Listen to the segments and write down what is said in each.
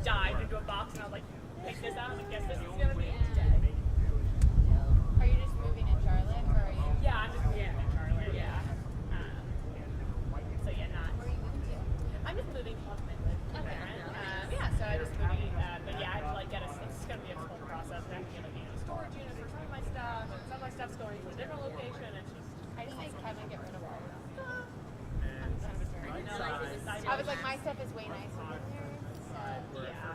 dived into a box and I was like, pick this out. I guess this is gonna be today. Are you just moving in Charlotte, or are you? Yeah, I'm just moving in Charlotte. Yeah. So yeah, not. Where are you moving to? I'm just moving to Mecklenburg County. Yeah, so I just moving, but yeah, I have to like get a. It's gonna be a whole process. I have to get like a storage unit for some of my stuff, and some of my stuff's going to a different location. It's just. I just think Kevin get rid of all of that. I I was like, my stuff is way nicer than yours. So yeah.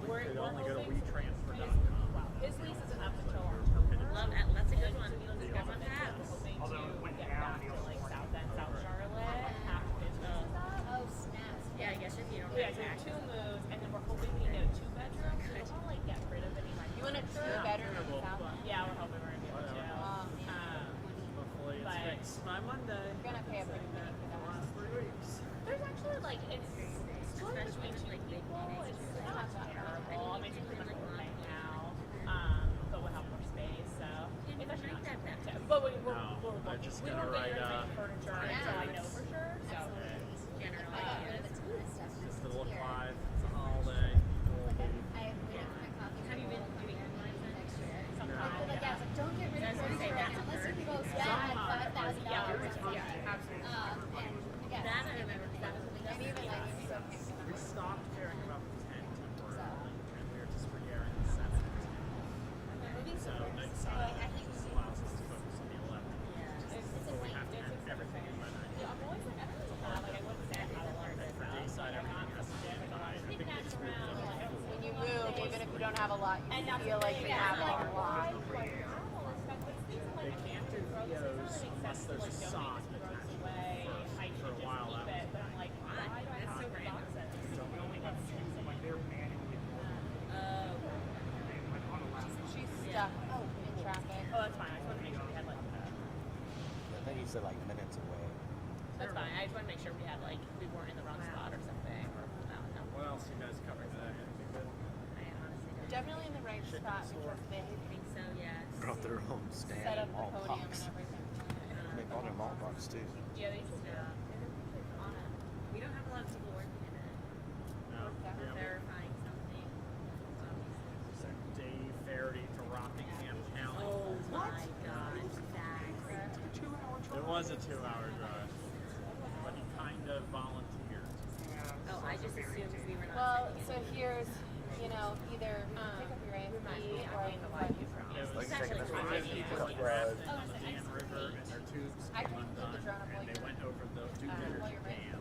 We're only go to WeTransfer.com. Wow, his lease isn't up until October. Love that. That's a good one. That's a good one to have. Hoping to get back to like South End, South Charlotte after business is up. oh snaps. Yeah, I guess if you don't Yeah, have so tax. 2 moves, and then we're hoping we can get a 2-bedroom. So we want to like get rid of any like. You want a 2-bedroom in South End? Yeah, we're hoping we're gonna be able to. Oh man. Hopefully it's But- fixed by Monday. You're gonna pay a pretty penny for that. Last 3 weeks. There's actually like it's split Especially between with, 2 like, big people. teenagers. It's not terrible. I mean, it's pretty much what we're paying now, but we'll have more space. So Can you it's actually break not that too down? bad. But we're No, looking. I just We gotta don't think write, we're gonna make furniture until I know for sure. So Generally, Just to look live. It's a holiday. have you been doing headlines then? sometimes. Like, yeah, it's like, don't get rid of furniture right now unless you post that at $5,000. Yeah, absolutely. And yeah, That I remember because that was a big and even like it's so We stopped caring about the 10 temporarily, So. and we were just re-airing the 7 and 10. So they decided this allows us to focus on the 11. So we have to have everything in by 9. Yeah, I'm always like, I don't know, like I wouldn't say how hard it is. For dayside, everything has to be in by 9. I think it's Around, like, when you move, even if you don't have a lot, you and that's feel like you have a like, lot. why do I have all this stuff? But it's things They like can't do gross. It videos doesn't make unless sense to there's a like sign donate that gross has away. I for should a while just keep that it, but I'm like, why do I have so to box random. it? It's just really not sense. She's stuck in traffic. Oh, that's fine. I just want to make sure we had like. I think he said like minutes away. That's fine. I just want to make sure we had like we weren't in the wrong spot or something. Or no. What else you guys covering today? Anything good? I honestly don't Definitely in the right spot because they think so, yes. Brought their own stand set up and the mall podium box. and everything. They bought their mall box too. Yeah, they just We don't have a lot of people working in it. No. Yeah. Verifying something. Sent Dave Faraday to Rockingham County. Oh my god. Facts. It was a 2-hour drive, but he kind of volunteered. Oh, I just assumed we were not Well, sending so it. here's, either pick up your AFP or I the life from It was It's actually five fine. people Yeah. rafting on the Dan River, and their tubes I came can put the undone, drone up while and they you're- went over the two diggers while you're right. dam.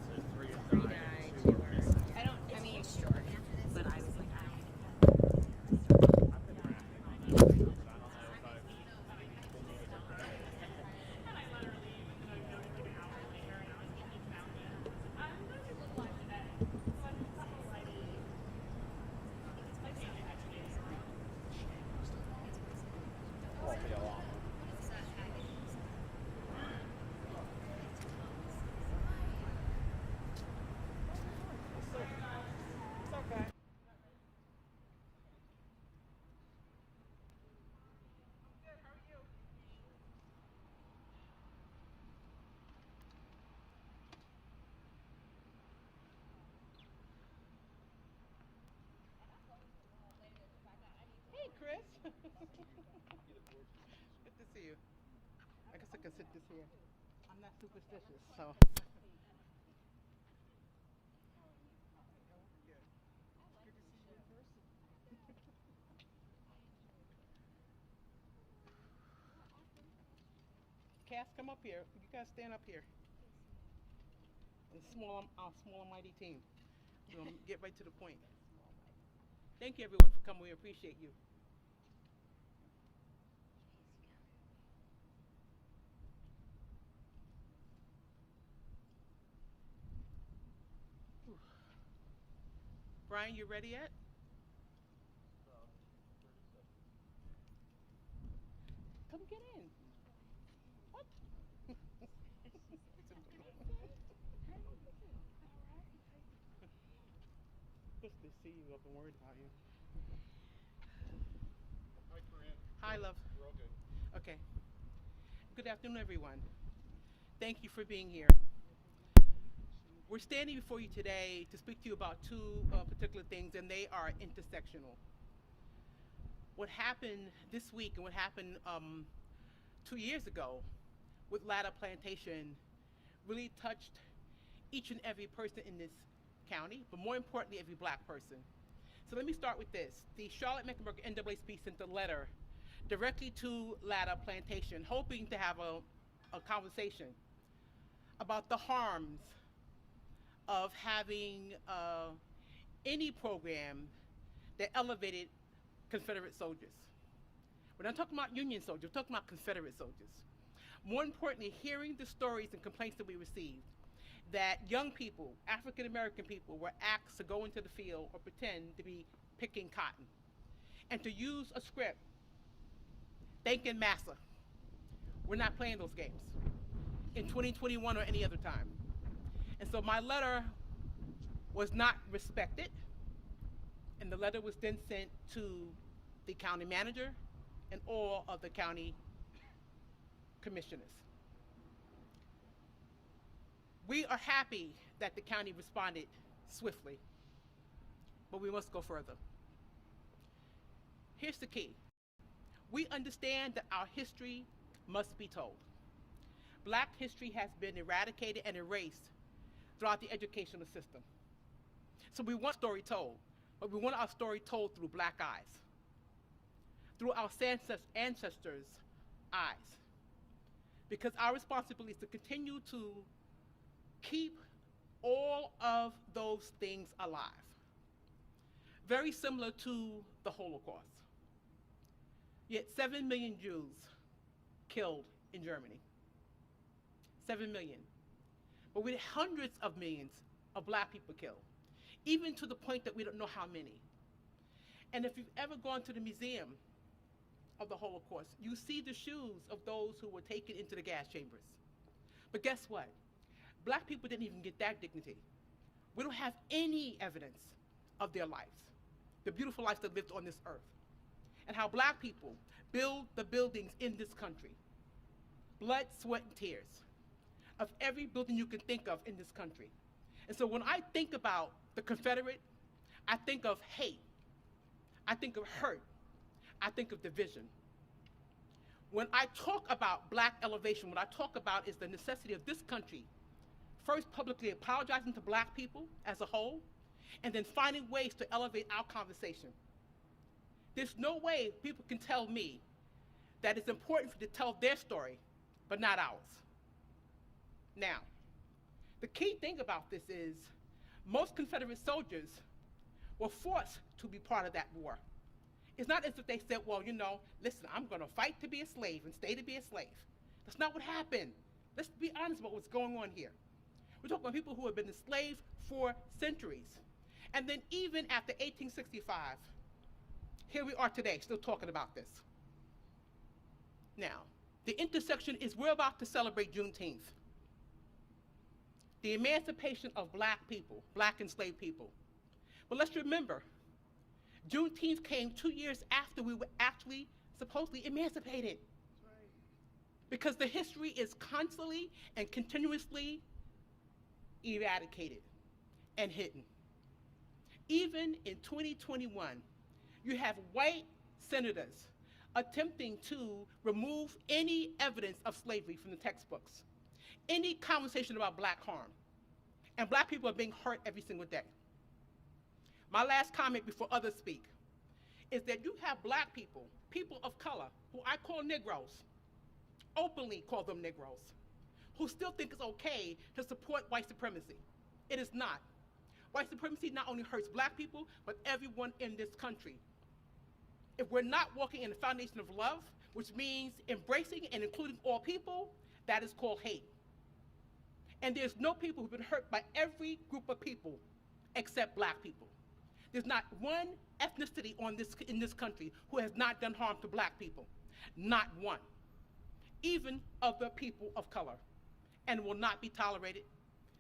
So 3 have Three died, died, and 2 two are were- missing. I don't, I mean, Short. But I was like, I don't think I've been rafting on that, but I don't know if I've been able to. Won't be a long one. It's okay. Hey, Chris. Good to see you. I guess I can sit this here. I'm not superstitious, so. Cass, come up here. You guys stand up here. A small mighty team. We'll get right to the point. Thank you, everyone, for coming. We appreciate you. Whew. Brian, you ready yet? Come get in. What? Good to see you. I've been worried about you. Hi, Corinne. Hi, love. We're all good. Okay. Good afternoon, everyone. Thank you for being here. We're standing before you today to speak to you about two particular things, and they are intersectional. What happened this week and what happened 2 years ago with Latta Plantation really touched each and every person in this county, but more importantly, every black person. So let me start with this. The Charlotte Mecklenburg NAACP sent a letter directly to Latta Plantation, hoping to have a conversation about the harms of having any program that elevated Confederate soldiers. We're not talking about Union soldiers, we're talking about Confederate soldiers. More importantly, hearing the stories and complaints that we received, that young people, African American people, were asked to go into the field or pretend to be picking cotton, and to use a script thanking massa. We're not playing those games in 2021 or any other time. And so my letter was not respected, and the letter was then sent to the county manager and all of the county commissioners. We are happy that the county responded swiftly, but we must go further. Here's the key. We understand that our history must be told. Black history has been eradicated and erased throughout the educational system. So we want story told, but we want our story told through black eyes, through our ancestors' eyes. Because our responsibility is to continue to keep all of those things alive. Very similar to the Holocaust. Yet 7 million Jews killed in Germany. 7 million. But we had hundreds of millions of black people killed, even to the point that we don't know how many. And if you've ever gone to the museum of the Holocaust, you see the shoes of those who were taken into the gas chambers. But guess what? Black people didn't even get that dignity. We don't have any evidence of their lives, the beautiful lives that lived on this earth, and how black people build the buildings in this country. Blood, sweat, and tears of every building you can think of in this country. And so when I think about the Confederate, I think of hate, I think of hurt, I think of division. When I talk about black elevation, what I talk about is the necessity of this country first publicly apologizing to black people as a whole, and then finding ways to elevate our conversation. There's no way people can tell me that it's important for you to tell their story, but not ours. Now, the key thing about this is most Confederate soldiers were forced to be part of that war. It's not as if they said, well, you know, listen, I'm gonna fight to be a slave and stay to be a slave. That's not what happened. Let's be honest about what's going on here. We're talking about people who have been enslaved for centuries. And then even after 1865, here we are today, still talking about this. Now, the intersection is we're about to celebrate Juneteenth. The emancipation of black people, black enslaved people. But let's remember, Juneteenth came 2 years after we were actually supposedly emancipated. Because the history is constantly and continuously eradicated and hidden. Even in 2021, you have white senators attempting to remove any evidence of slavery from the textbooks, any conversation about black harm. And black people are being hurt every single day. My last comment before others speak is that you have black people, people of color, who I call Negroes, openly call them Negroes, who still think it's okay to support white supremacy. It is not. White supremacy not only hurts black people, but everyone in this country. If we're not walking in the foundation of love, which means embracing and including all people, that is called hate. And there's no people who've been hurt by every group of people except black people. There's not one ethnicity in this country who has not done harm to black people. Not one. Even of the people of color. And will not be tolerated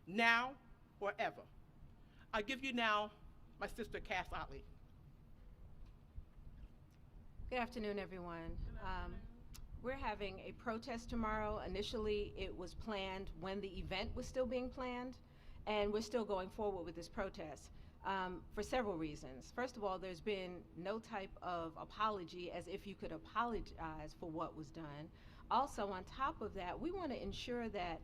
now or ever. I give you now my sister, Cass Otley. Good afternoon, everyone. We're having a protest tomorrow. Initially, it was planned when the event was still being planned, And we're still going forward with this protest for several reasons. First of all, there's been no type of apology as if you could apologize for what was done. Also, on top of that, we want to ensure that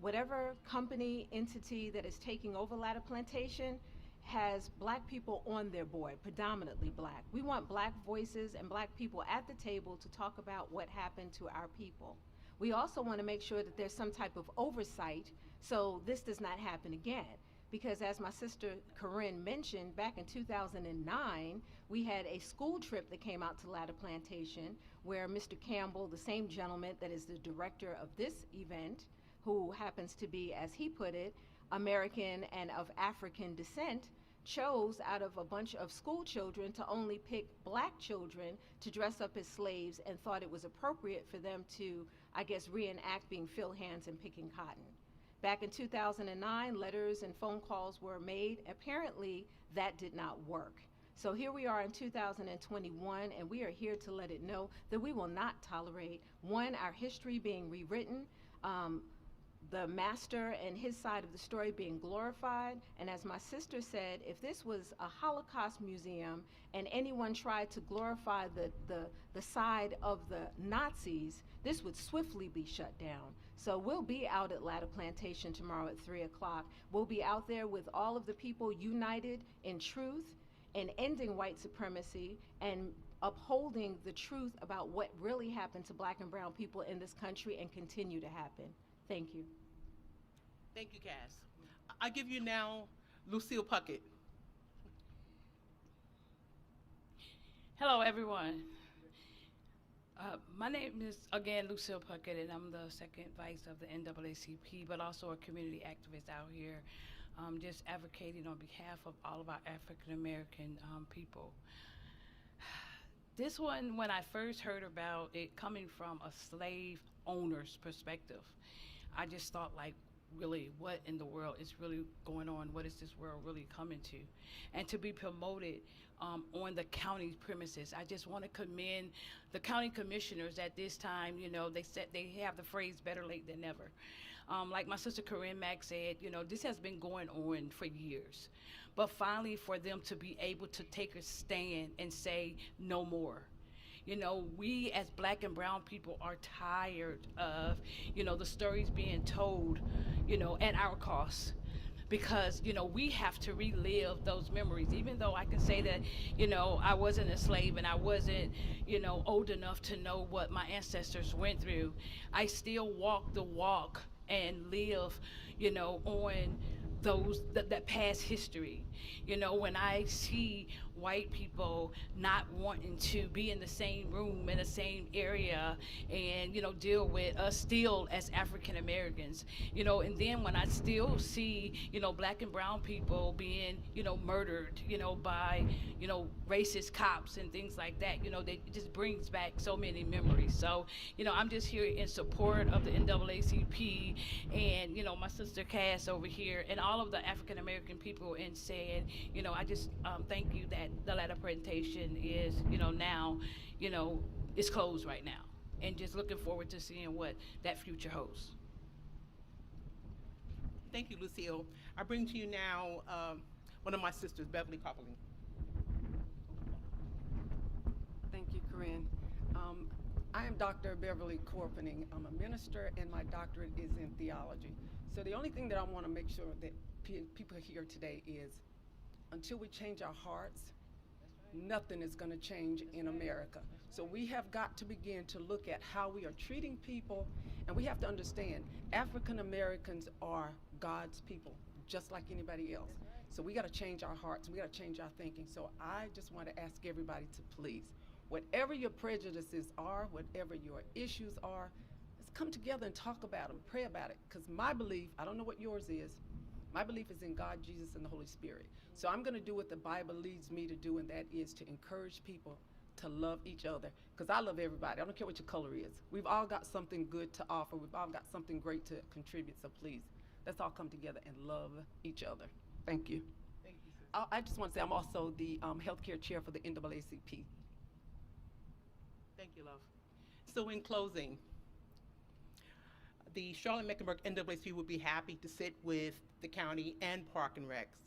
whatever company, entity that is taking over Latta Plantation has black people on their board, predominantly black. We want black voices and black people at the table to talk about what happened to our people. We also want to make sure that there's some type of oversight so this does not happen again. Because as my sister Corinne mentioned, back in 2009, we had a school trip that came out to Latta Plantation where Mr. Campbell, the same gentleman that is the director of this event, who happens to be, as he put it, American and of African descent, chose out of a bunch of school children to only pick black children to dress up as slaves and thought it was appropriate for them to, I guess, reenact being field hands and picking cotton. Back in 2009, letters and phone calls were made. Apparently, that did not work. So here we are in 2021, and we are here to let it know that we will not tolerate, one, our history being rewritten, the master and his side of the story being glorified. And as my sister said, if this was a Holocaust museum and anyone tried to glorify the side of the Nazis, this would swiftly be shut down. So we'll be out at Latta Plantation tomorrow at 3 o'clock. We'll be out there with all of the people united in truth and ending white supremacy and upholding the truth about what really happened to black and brown people in this country and continue to happen. Thank you. Thank you, Cass. I give you now Lucille Puckett. Hello, everyone. My name is, again, Lucille Puckett, and I'm the second vice of the NAACP, but also a community activist out here, just advocating on behalf of all of our African American people. This one, when I first heard about it coming from a slave owner's perspective, I just thought, like, really, what in the world is really going on? What is this world really coming to? And to be promoted on the county premises, I just want to commend the county commissioners at this time. You know, they said they have the phrase "better late than never." Like my sister Corinne Mack said, you know, this has been going on for years, but finally for them to be able to take a stand and say no more. You know, we as black and brown people are tired of, you know, the stories being told, you know, at our cost. Because, you know, we have to relive those memories. Even though I can say that, you know, I wasn't a slave and I wasn't, you know, old enough to know what my ancestors went through, I still walk the walk and live, you know, on those that past history. You know, when I see white people not wanting to be in the same room, in the same area, and, you know, deal with us still as African Americans, you know, and then when I still see, you know, black and brown people being, you know, murdered, you know, by, you know, racist cops and things like that, you know, it just brings back so many memories. So, you know, I'm just here in support of the NAACP and, you know, my sister Cass over here and all of the African American people, and saying, you know, I just thank you that the Latta Plantation is, you know, now, you know, it's closed right now, and just looking forward to seeing what that future holds. Thank you, Lucille. I bring to you now one of my sisters, Beverly Copeland. Thank you, Corinne. I am Dr. Beverly Corpening. I'm a minister, and my doctorate is in theology. So the only thing that I want to make sure that people hear today is, until we change our hearts, nothing is going to change in America. So we have got to begin to look at how we are treating people, and we have to understand African Americans are God's people, just like anybody else. So we got to change our hearts, we got to change our thinking. So I just want to ask everybody to please, whatever your prejudices are, whatever your issues are, let's come together and talk about them, pray about it. Because my belief, I don't know what yours is, my belief is in God, Jesus, and the Holy Spirit. So I'm going to do what the Bible leads me to do, and that is to encourage people to love each other. Because I love everybody. I don't care what your color is. We've all got something good to offer. We've all got something great to contribute. So please, let's all come together and love each other. Thank you. Thank you, sister. I just want to say I'm also the healthcare chair for the NAACP. Thank you, love. So in closing, the Charlotte-Mecklenburg NAACP would be happy to sit with the county and Park and Recs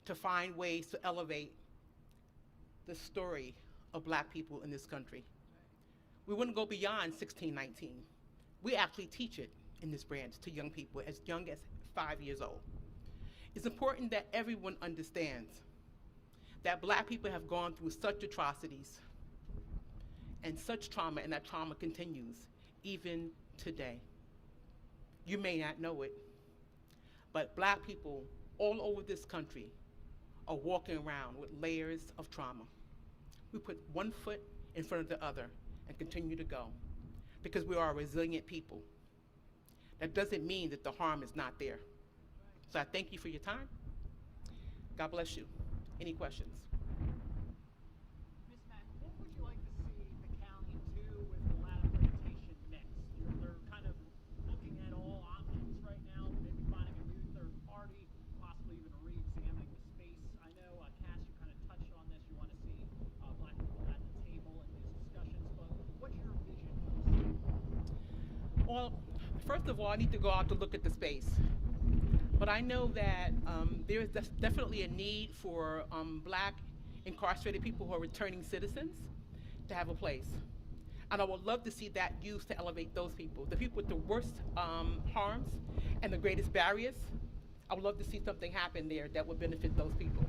to find ways to elevate the story of Black people in this country. We wouldn't go beyond 1619. We actually teach it in this branch to young people as young as 5 years old. It's important that everyone understands that Black people have gone through such atrocities and such trauma, and that trauma continues even today. You may not know it, but Black people all over this country are walking around with layers of trauma. We put one foot in front of the other and continue to go because we are a resilient people. That doesn't mean that the harm is not there. So I thank you for your time. God bless you. Any questions? Ms. Mack, what would you like to see the county do with the Latta Plantation next? They're kind of looking at all options right now, maybe finding a new third party, possibly even re-examining the space. I know, Cass, you kind of touched on this. You want to see Black people at the table in these discussions, but what's your vision for the city? Well, first of all, I need to go out to look at the space. But I know that there is definitely a need for Black incarcerated people who are returning citizens to have a place. And I would love to see that used to elevate those people, the people with the worst harms and the greatest barriers. I would love to see something happen there that would benefit those people.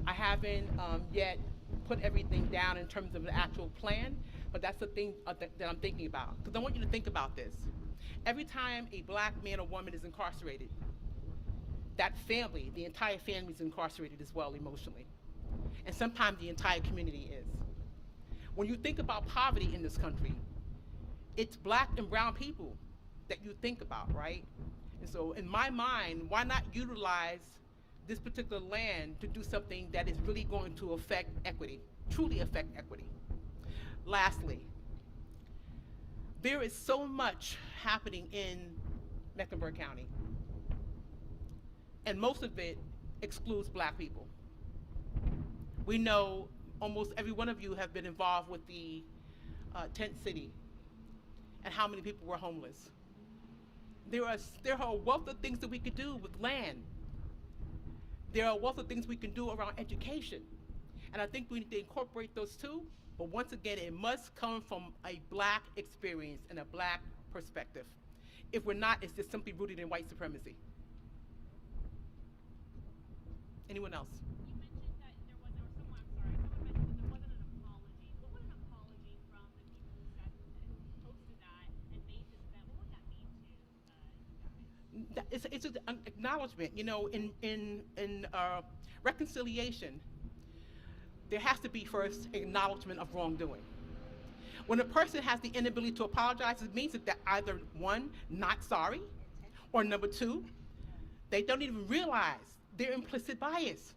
I haven't yet put everything down in terms of the actual plan, but that's the thing that I'm thinking about. Because I want you to think about this. Every time a Black man or woman is incarcerated, that family, the entire family is incarcerated as well emotionally. And sometimes the entire community is. When you think about poverty in this country, it's Black and brown people that you think about, right? And so in my mind, why not utilize this particular land to do something that is really going to affect equity, truly affect equity? Lastly, there is so much happening in Mecklenburg County, and most of it excludes Black people. We know almost every one of you have been involved with the tent city and how many people were homeless. There are a wealth of things that we could do with land. There are a wealth of things we can do around education. And I think we need to incorporate those too, but once again, it must come from a Black experience and a Black perspective. If we're not, it's just simply rooted in white supremacy. Anyone else? You mentioned that someone mentioned that there wasn't an apology. What would an apology from the people who hosted that and made this event, what would that mean to you guys? It's an acknowledgement. You know, in reconciliation, there has to be first acknowledgement of wrongdoing. When a person has the inability to apologize, it means that they're either one, not sorry, or number two, they don't even realize their implicit bias.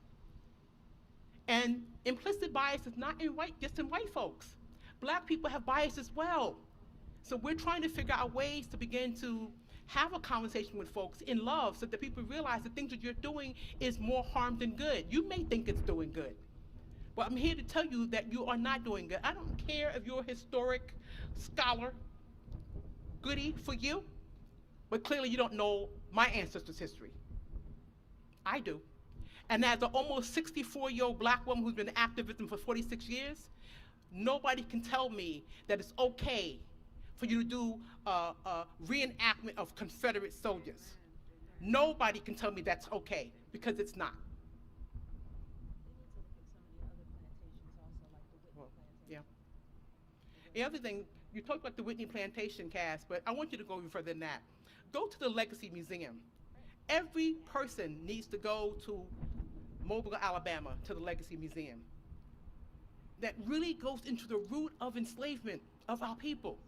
And implicit bias is not just in white folks. Black people have bias as well. So we're trying to figure out ways to begin to have a conversation with folks in love so that people realize the things that you're doing is more harm than good. You may think it's doing good, but I'm here to tell you that you are not doing good. I don't care if you're a historic scholar, goody for you, but clearly you don't know my ancestors' history. I do. And as an almost 64-year-old Black woman who's been in activism for 46 years, nobody can tell me that it's okay for you to do a reenactment of Confederate soldiers. Nobody can tell me that's okay, because it's not. Well, yeah. The other thing, you talked about the Whitney Plantation, Cass, but I want you to go even further than that. Go to the Legacy Museum. Every person needs to go to Mobile, Alabama, to the Legacy Museum. That really goes into the root of enslavement of our people.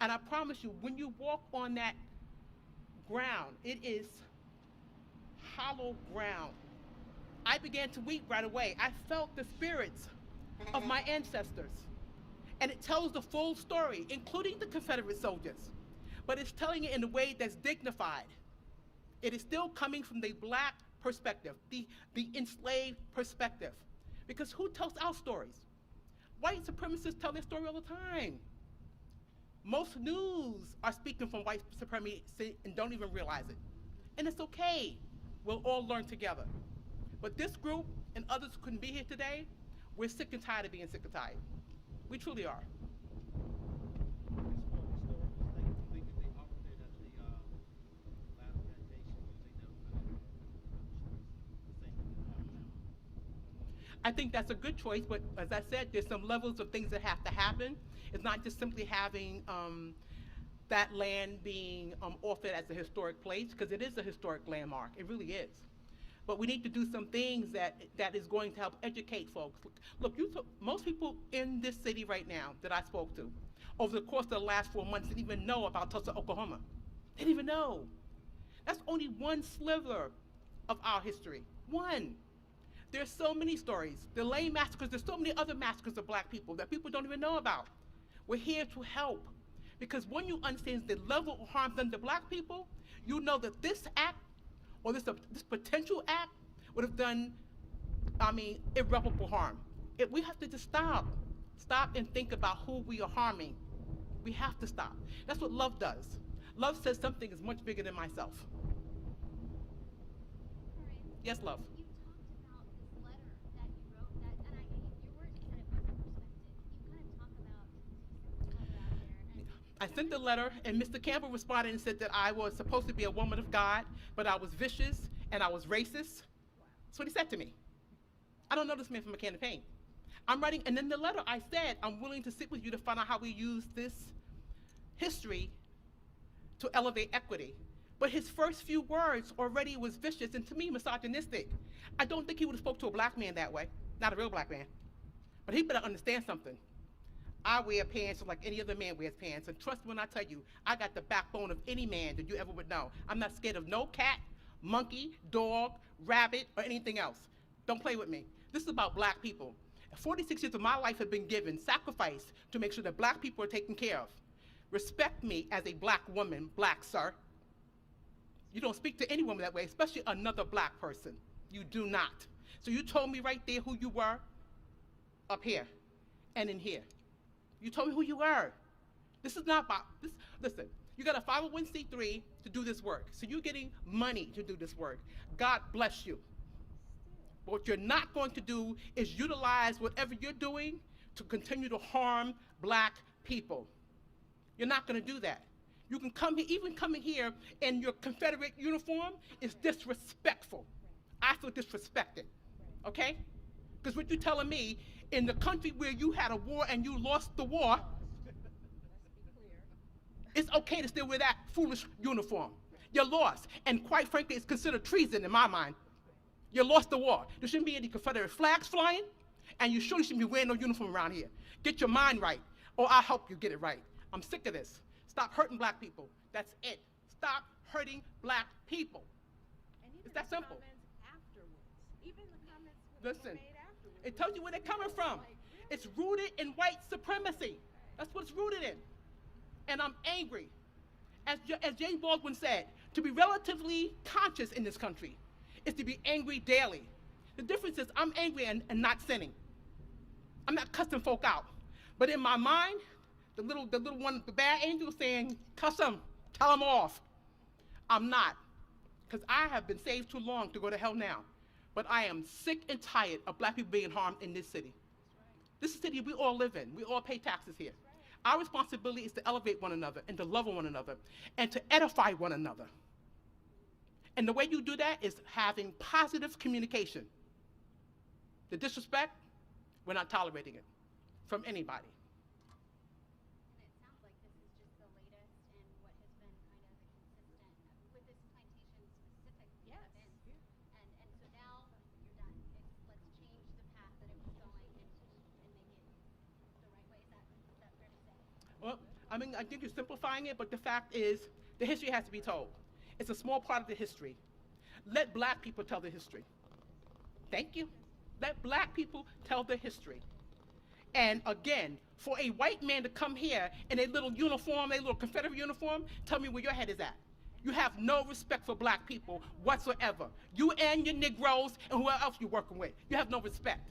And I promise you, when you walk on that ground, it is hollow ground. I began to weep right away. I felt the spirits of my ancestors. And it tells the full story, including the Confederate soldiers. But it's telling it in a way that's dignified. It is still coming from the Black perspective, the enslaved perspective. Because who tells our stories? White supremacists tell their story all the time. Most news are speaking from white supremacy and don't even realize it. And it's okay. We'll all learn together. But this group and others who couldn't be here today, we're sick and tired of being sick and tired. We truly are. I think that's a good choice, but as I said, there's some levels of things that have to happen. It's not just simply having that land being offered as a historic place, because it is a historic landmark. It really is. But we need to do some things that is going to help educate folks. Look, most people in this city right now that I spoke to, over the course of the last 4 months, didn't even know about Tulsa, Oklahoma. They didn't even know. That's only one sliver of our history. One. There's so many stories. The Lane massacres, there's so many other massacres of black people that people don't even know about. We're here to help. Because when you understand the level of harm done to black people, you know that this act, or this potential act, would have done, irreparable harm. We have to just stop. Stop and think about who we are harming. We have to stop. That's what love does. Love says something is much bigger than myself. Yes, love. I sent the letter, and Mr. Campbell responded and said that I was supposed to be a woman of God, but I was vicious and I was racist. That's what he said to me. I don't know this man from a can of paint. I'm writing, and in the letter I said, I'm willing to sit with you to find out how we use this history to elevate equity. But his first few words already was vicious and to me misogynistic. I don't think he would have spoke to a black man that way, not a real black man. But he better understand something. I wear pants like any other man wears pants, and trust me when I tell you, I got the backbone of any man that you ever would know. I'm not scared of no cat, monkey, dog, rabbit, or anything else. Don't play with me. This is about black people. 46 years of my life have been given, sacrificed to make sure that black people are taken care of. Respect me as a black woman, black sir. You don't speak to any woman that way, especially another black person. You do not. So you told me right there who you were, up here and in here. You told me who you were. This is not about, listen, you got a 501c3 to do this work. So you're getting money to do this work. God bless you. But what you're not going to do is utilize whatever you're doing to continue to harm black people. You're not gonna do that. You can come here, even coming here in your Confederate uniform is disrespectful. I feel disrespected, okay? Because what you're telling me, in the country where you had a war and you lost the war, it's okay to still wear that foolish uniform. You lost, and quite frankly, it's considered treason in my mind. You lost the war. There shouldn't be any Confederate flags flying, and you surely shouldn't be wearing no uniform around here. Get your mind right, or I'll help you get it right. I'm sick of this. Stop hurting black people. That's it. Stop hurting black people. It's that simple. Even the comments Listen, made afterwards. it tells you where they're coming from. It's rooted in white supremacy. That's what it's rooted in. And I'm angry. As James Baldwin said, to be relatively conscious in this country is to be angry daily. The difference is I'm angry and not sinning. I'm not cussing folk out. But in my mind, the little one, the bad angel saying, cuss them, tell them off. I'm not, because I have been saved too long to go to hell now. But I am sick and tired of black people being harmed in this city. This is a city we all live in. We all pay taxes here. Our responsibility is to elevate one another and to love one another and to edify one another. And the way you do that is having positive communication. The disrespect, we're not tolerating it from anybody. And it sounds like this is just the latest in what has been kind of a consistent, with this plantation specific event. And so now you're done. Let's change the path that it was going and make it the right way. Is that fair to say? Well, I mean, I think you're simplifying it, but the fact is, the history has to be told. It's a small part of the history. Let black people tell the history. Thank you. Let black people tell the history. And again, for a white man to come here in a little uniform, a little Confederate uniform, tell me where your head is at. You have no respect for black people whatsoever. You and your Negroes and whoever else you're working with. You have no respect.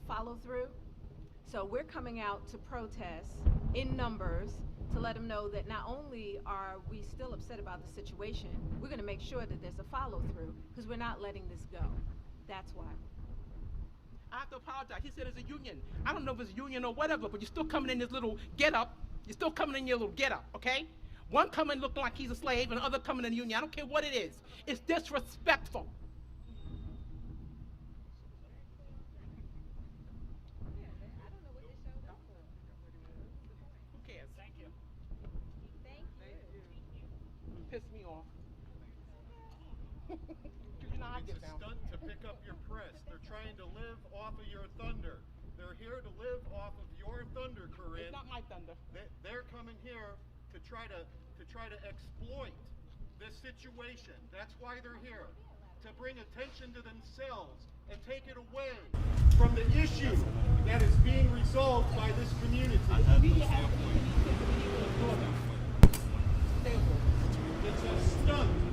follow through. So we're coming out to protest in numbers to let them know that not only are we still upset about the situation, we're going to make sure that there's a follow through because we're not letting this go. That's why. I have to apologize. He said it's a union. I don't know if it's a union or whatever, but you're still coming in this little get-up. You're still coming in your little get-up, okay? One coming looking like he's a slave and the other coming in the union. I don't care what it is. It's disrespectful. Who cares? Thank you. Pissed me off. You know how I It's get a down. stunt to pick up your press. They're trying to live off of your thunder. They're here to live off of your thunder, Corinne. It's not my thunder. They're coming here to try to exploit this situation. That's why they're here, to bring attention to themselves and take it away from the issue that is being resolved by this community. It's a stunt.